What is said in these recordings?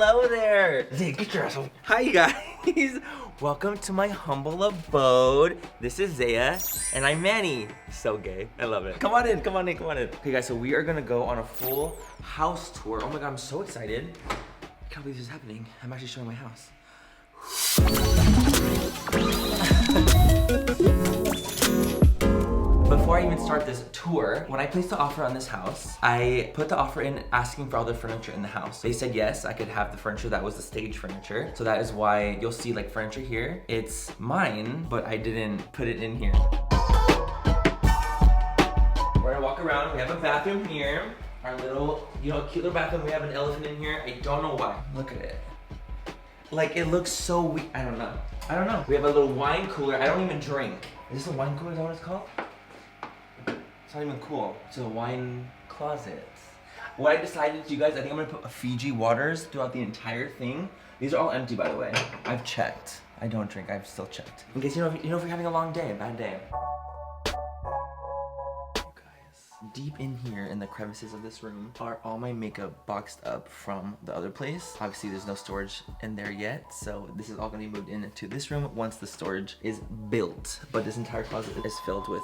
hello there. Zig, get your asshole. Hi, you guys. Welcome to my humble abode. This is Zaya, and I'm Manny. So gay. I love it. Come on in, come on in, come on in. Okay, guys, so we are gonna go on a full house tour. Oh my God, I'm so excited. I can't believe this is happening. I'm actually showing my house. Before I even start this tour, when I placed the offer on this house, I put the offer in asking for all the furniture in the house. They said yes, I could have the furniture that was the stage furniture. So that is why you'll see like furniture here. It's mine, but I didn't put it in here. We're gonna walk around. We have a bathroom here. Our little, cute little bathroom. We have an elephant in here. I don't know why. Look at it. Like, it looks so weird. I don't know. We have a little wine cooler. I don't even drink. Is this a wine cooler? Is that what it's called? It's not even cool. It's a wine closet. What I decided to, you guys, I think I'm gonna put a Fiji waters throughout the entire thing. These are all empty, by the way. I've checked. I don't drink. I've still checked. In case if you're having a long day, a bad day. Deep in here in the crevices of this room are all my makeup boxed up from the other place. Obviously there's no storage in there yet, so this is all gonna be moved into this room once the storage is built. But this entire closet is filled with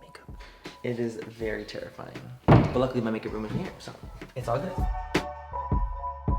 makeup. It is very terrifying. But luckily my makeup room is here, so it's all good.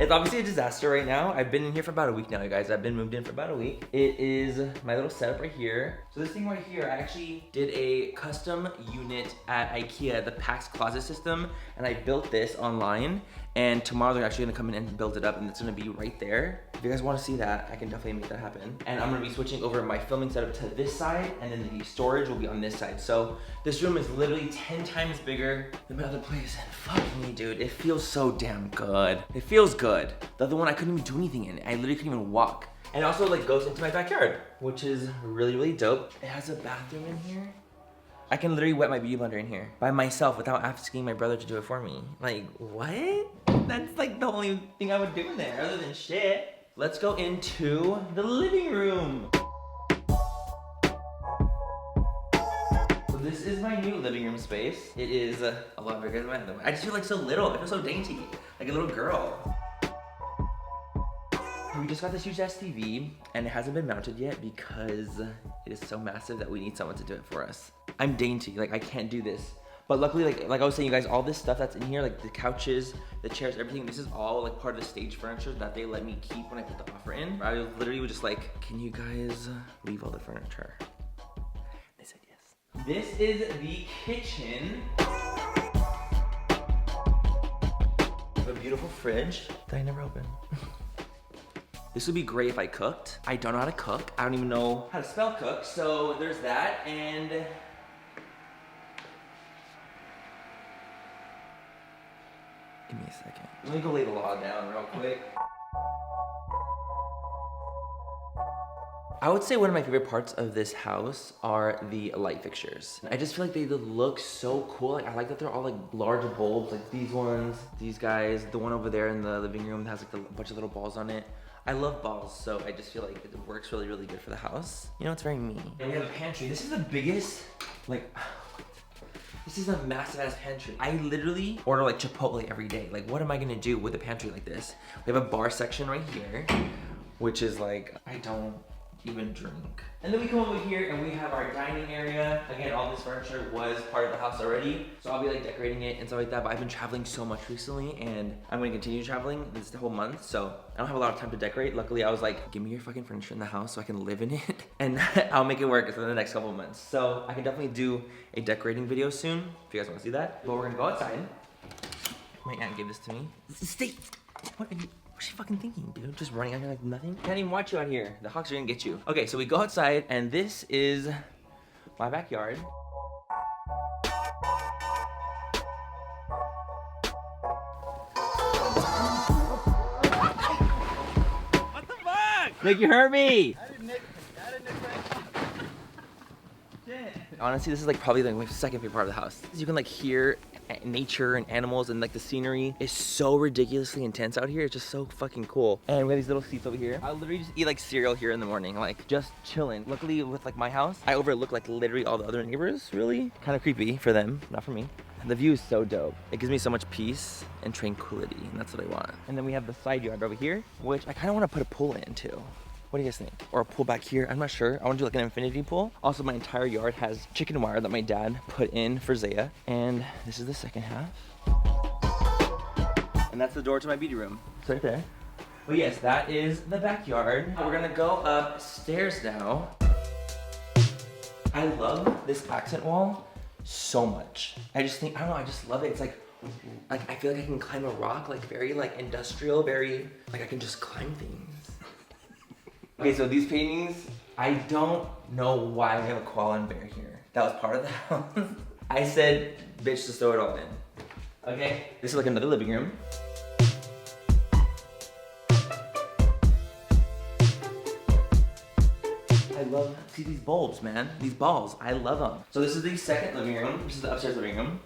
It's obviously a disaster right now. I've been in here for about a week now, you guys. I've been moved in for about a week. It is my little setup right here. So this thing right here, I actually did a custom unit at IKEA, the Pax closet system, and I built this online. And tomorrow they're actually gonna come in and build it up, and it's gonna be right there. If you guys wanna see that, I can definitely make that happen. And I'm gonna be switching over my filming setup to this side, and then the storage will be on this side. So this room is literally 10 times bigger than my other place. And fuck me, dude, it feels so damn good. It feels good. The other one, I couldn't even do anything in it. I literally couldn't even walk. And it also like goes into my backyard, which is really, really dope. It has a bathroom in here. I can literally wet my beauty blender in here by myself without asking my brother to do it for me. Like, what? That's like the only thing I would do in there other than shit. Let's go into the living room. So this is my new living room space. It is a lot bigger than my other one. I just feel like so little. I feel so dainty, like a little girl. We just got this huge ass TV and it hasn't been mounted yet because it is so massive that we need someone to do it for us. I'm dainty, like I can't do this. But luckily, like I was saying, you guys, all this stuff that's in here, like the couches, the chairs, everything, this is all like part of the stage furniture that they let me keep when I put the offer in. I literally was just like, can you guys leave all the furniture? They said yes. This is the kitchen. A beautiful fridge that I never opened. This would be great if I cooked. I don't know how to cook. I don't even know how to spell cook. So there's that, and give me a second. Let me go lay the log down real quick. I would say one of my favorite parts of this house are the light fixtures. I just feel like they look so cool. Like, I like that they're all like large bulbs, like these ones, these guys, the one over there in the living room that has like a bunch of little balls on it. I love balls, so I just feel like it works really, really good for the house. You know, it's very me. And we have a pantry. This is the biggest, like, this is a massive ass pantry. I literally order like Chipotle every day. Like, what am I gonna do with a pantry like this? We have a bar section right here, which is like, I don't even drink. And then we come over here and we have our dining area. Again, all this furniture was part of the house already, so I'll be like decorating it and stuff like that, but I've been traveling so much recently and I'm gonna continue traveling this whole month, so I don't have a lot of time to decorate. Luckily, I was like, give me your fucking furniture in the house so I can live in it, and I'll make it work for the next couple of months. So I can definitely do a decorating video soon, if you guys wanna see that. But we're gonna go outside. My aunt gave this to me. Stay, what are you? What's she fucking thinking, dude? Just running out here like nothing? Can't even watch you out here. The hawks are gonna get you. Okay, so we go outside, and this is my backyard. What the fuck? Nick, you hurt me! I didn't nick Shit. Honestly, this is like probably like my second favorite part of the house. You can like hear nature and animals, and like the scenery is so ridiculously intense out here. It's just so fucking cool. And we have these little seats over here. I literally just eat like cereal here in the morning, like just chilling. Luckily with like my house, I overlook like literally all the other neighbors, really. Kind of creepy for them, not for me. The view is so dope. It gives me so much peace and tranquility, and that's what I want. And then we have the side yard over here, which I kind of want to put a pool in too. What do you guys think? Or a pool back here, I'm not sure. I want to do like an infinity pool. Also, my entire yard has chicken wire that my dad put in for Zaya. And this is the second half. And that's the door to my beauty room. It's right there. But yes, that is the backyard. We're gonna go upstairs now. I love this accent wall so much. I just think, I don't know, I just love it. It's like I feel like I can climb a rock, like very like industrial, very, like I can just climb things. Okay, so these paintings, I don't know why we have a koala and bear here. That was part of the house. I said, bitch, just throw it all in. Okay, this is like another living room. I love, see these bulbs, man. These balls, I love them. So this is the second living room. This is the upstairs living room.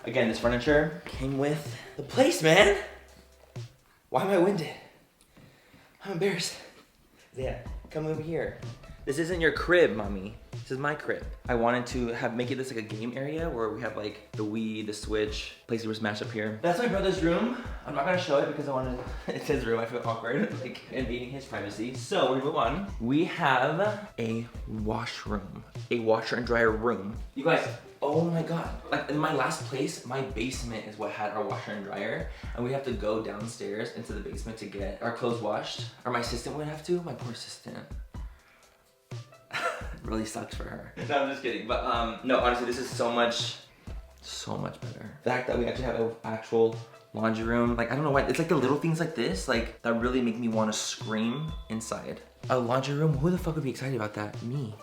Again, this furniture came with the place, man. Why am I winded? I'm embarrassed. Yeah, come over here. This isn't your crib, mommy. This is my crib. I wanted to make it this like a game area where we have like the Wii, the Switch, places were smashed up here. That's my brother's room. I'm not gonna show it because I wanted, it's his room. I feel awkward, like invading his privacy. So we're gonna move on. We have a washroom, a washer and dryer room. You guys, oh my God. Like in my last place, my basement is what had our washer and dryer. And we have to go downstairs into the basement to get our clothes washed. Or my assistant would have to, my poor assistant. Really sucks for her. No, I'm just kidding. But no, honestly, this is so much better. The fact that we actually have an actual laundry room, like I don't know why, it's like the little things like this, like that really make me want to scream inside. A laundry room, who the fuck would be excited about that? Me.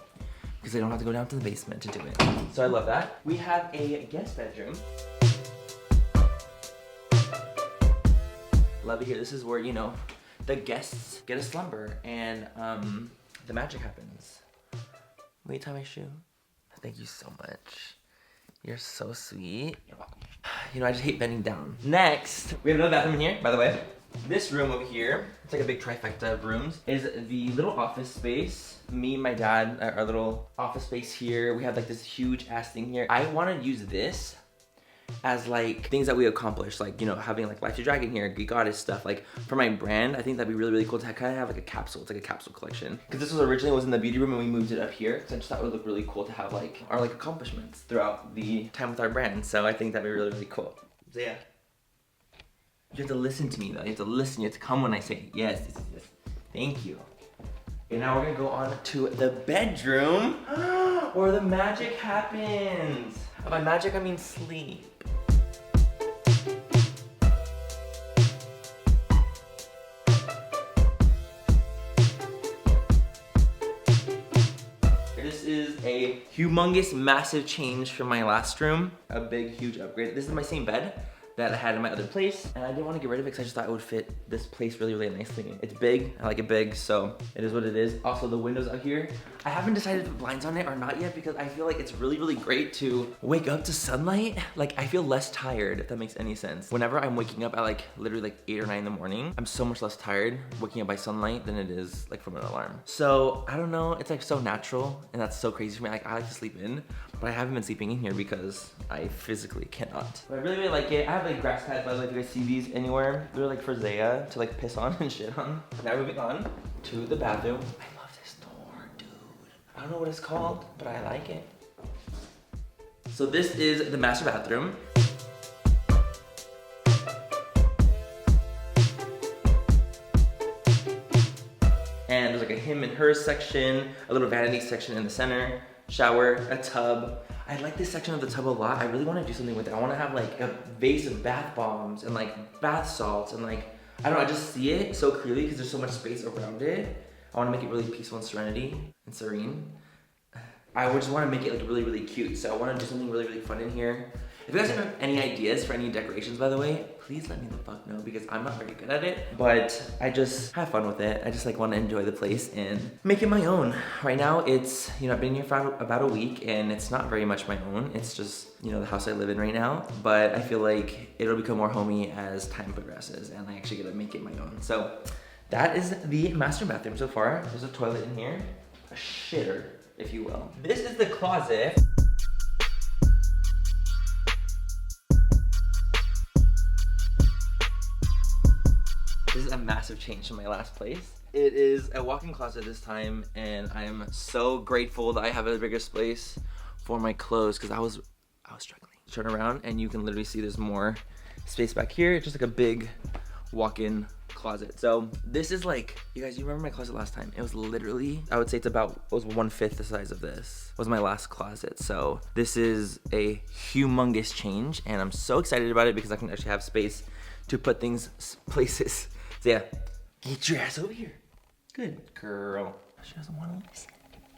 Because I don't have to go down to the basement to do it. So I love that. We have a guest bedroom. Love it here. This is where, you know, the guests get a slumber and the magic happens. Will you tie my shoe? Thank you so much. You're so sweet. You're welcome. You know, I just hate bending down. Next, we have another bathroom in here, by the way. This room over here, it's like a big trifecta of rooms, is the little office space. Me and my dad, our little office space here. We have like this huge ass thing here. I want to use this as like things that we accomplish, like, you know, having like Life to Dragon here, Geek Goddess stuff. Like for my brand, I think that'd be really, really cool to kind of have like a capsule. It's like a capsule collection. Because this was originally in the beauty room and we moved it up here. So I just thought it would look really cool to have like our like accomplishments throughout the time with our brand. So I think that'd be really, really cool. So yeah. You have to listen to me though. You have to listen. You have to come when I say yes, yes, yes. Thank you. Okay, now we're gonna go on to the bedroom where the magic happens. By magic, I mean sleep. This is a humongous, massive change from my last room. A big, huge upgrade. This is my same bed that I had in my other place, and I didn't want to get rid of it because I just thought it would fit this place really, really nicely. It's big, I like it big, so it is what it is. Also, the windows out here, I haven't decided to put blinds on it or not yet because I feel like it's really, really great to wake up to sunlight. Like, I feel less tired, if that makes any sense. Whenever I'm waking up at like, literally like 8 or 9 in the morning, I'm so much less tired waking up by sunlight than it is like from an alarm. So, I don't know, it's like so natural, and that's so crazy for me. Like, I like to sleep in, but I haven't been sleeping in here because I physically cannot. But I really, really like it. I have like grass pads, by the way, if you guys see these anywhere. They're like for Zaya to like piss on and shit on. Now moving on to the bathroom. I love this door, dude. I don't know what it's called, but I like it. So this is the master bathroom. And there's like a him and her section, a little vanity section in the center, shower, a tub. I like this section of the tub a lot. I really want to do something with it. I want to have like a vase of bath bombs and like bath salts and like, I don't know, I just see it so clearly because there's so much space around it. I want to make it really peaceful and serenity and serene. I would just want to make it like really, really cute. So I want to do something really, really fun in here. If you guys have any ideas for any decorations, by the way, please let me the fuck know because I'm not very good at it. But I just have fun with it. I just like want to enjoy the place and make it my own. Right now it's, you know, I've been here for about a week and it's not very much my own. It's just, you know, the house I live in right now. But I feel like it'll become more homey as time progresses and I actually get to make it my own. So that is the master bathroom so far. There's a toilet in here, a shitter, if you will. This is the closet. massive change from my last place. It is a walk-in closet this time, and I am so grateful that I have a bigger space for my clothes because I was struggling. Turn around and you can literally see there's more space back here. It's just like a big walk-in closet. So this is like, you guys, you remember my closet last time? It was literally, I would say it was 1/5 the size of this. Was my last closet. So this is a humongous change, and I'm so excited about it because I can actually have space to put things places. So yeah, get your ass over here. Good girl. She doesn't want to listen.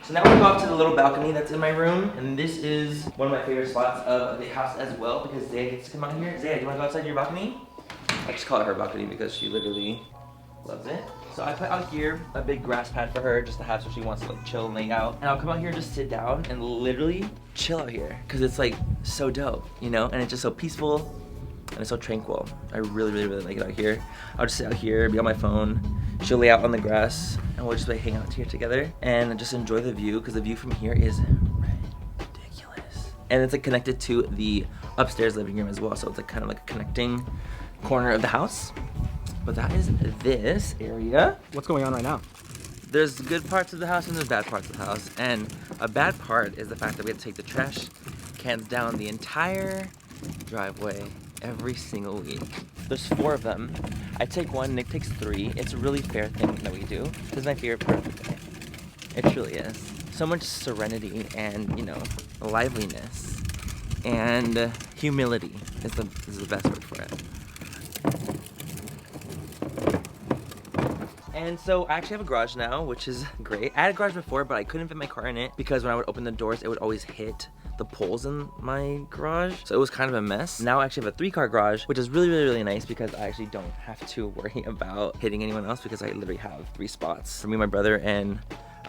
So now we're going to go up to the little balcony that's in my room, and this is one of my favorite spots of the house as well because Zaya gets to come out here. Zaya, do you want to go outside your balcony? I just call it her balcony because she literally loves it. So I put out here a big grass pad for her just to have so she wants to like chill and lay out. And I'll come out here and just sit down and literally chill out here because it's like so dope, you know? And it's just so peaceful and it's so tranquil. I really, really, really like it out here. I'll just sit out here, be on my phone. She'll lay out on the grass and we'll just like hang out here together and just enjoy the view because the view from here is ridiculous. And it's like connected to the upstairs living room as well. So it's like kind of like a connecting corner of the house. But that is this area. What's going on right now? There's good parts of the house and there's bad parts of the house. And a bad part is the fact that we have to take the trash cans down the entire driveway every single week. There's 4 of them. I take 1, Nick takes 3. It's a really fair thing that we do. This is my favorite part of the day. It truly is. So much serenity and, you know, liveliness and humility is the best word for it. And so I actually have a garage now, which is great. I had a garage before, but I couldn't fit my car in it because when I would open the doors, it would always hit the poles in my garage. So it was kind of a mess. Now I actually have a 3-car garage, which is really, really, really nice because I actually don't have to worry about hitting anyone else because I literally have 3 spots for me, my brother, and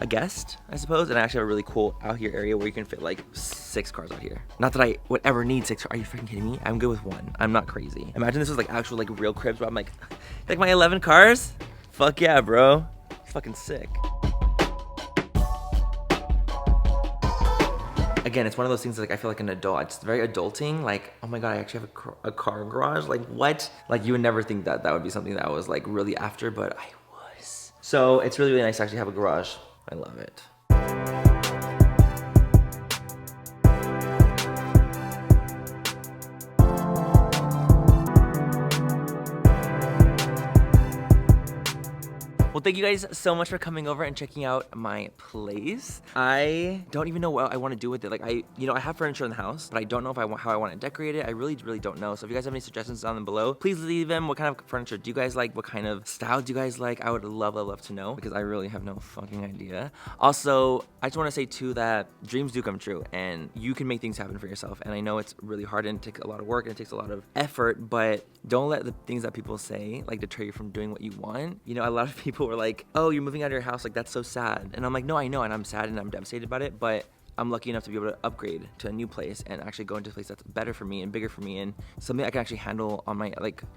a guest, I suppose. And I actually have a really cool out here area where you can fit like 6 cars out here. Not that I would ever need 6 cars. Are you freaking kidding me? I'm good with 1. I'm not crazy. Imagine this was like actual like real cribs where I'm like my 11 cars? Fuck yeah, bro. It's fucking sick. Again, it's one of those things that, like, I feel like an adult. It's very adulting. Like, oh my god, I actually have a car garage. Like, what? Like, you would never think that that would be something that I was like really after, but I was. So it's really, really nice to actually have a garage. I love it. Well, thank you guys so much for coming over and checking out my place. I don't even know what I want to do with it. Like, I have furniture in the house, but I don't know if how I want to decorate it. I really, really don't know. So if you guys have any suggestions down below, please leave them. What kind of furniture do you guys like? What kind of style do you guys like? I would love, love, love to know because I really have no fucking idea. Also, I just want to say too that dreams do come true and you can make things happen for yourself. And I know it's really hard and it takes a lot of work and it takes a lot of effort, but don't let the things that people say like deter you from doing what you want. You know, a lot of people were like, oh, you're moving out of your house, like that's so sad. And I'm like, no, I know, and I'm sad and I'm devastated about it, but I'm lucky enough to be able to upgrade to a new place and actually go into a place that's better for me and bigger for me and something I can actually handle on my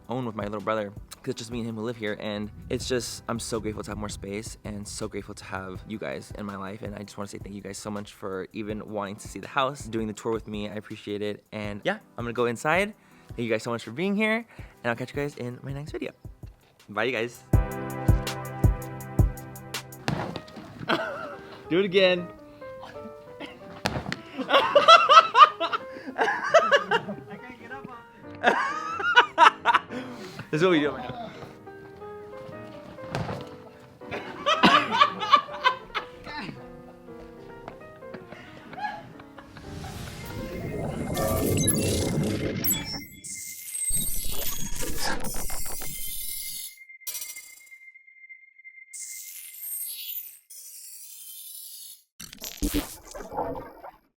own with my little brother because it's just me and him who live here. And it's just, I'm so grateful to have more space and so grateful to have you guys in my life. And I just want to say thank you guys so much for even wanting to see the house, doing the tour with me. I appreciate it. And yeah, I'm gonna go inside. Thank you guys so much for being here, and I'll catch you guys in my next video. Bye, you guys. Do it again. I can't get up on it. This is what we do right now.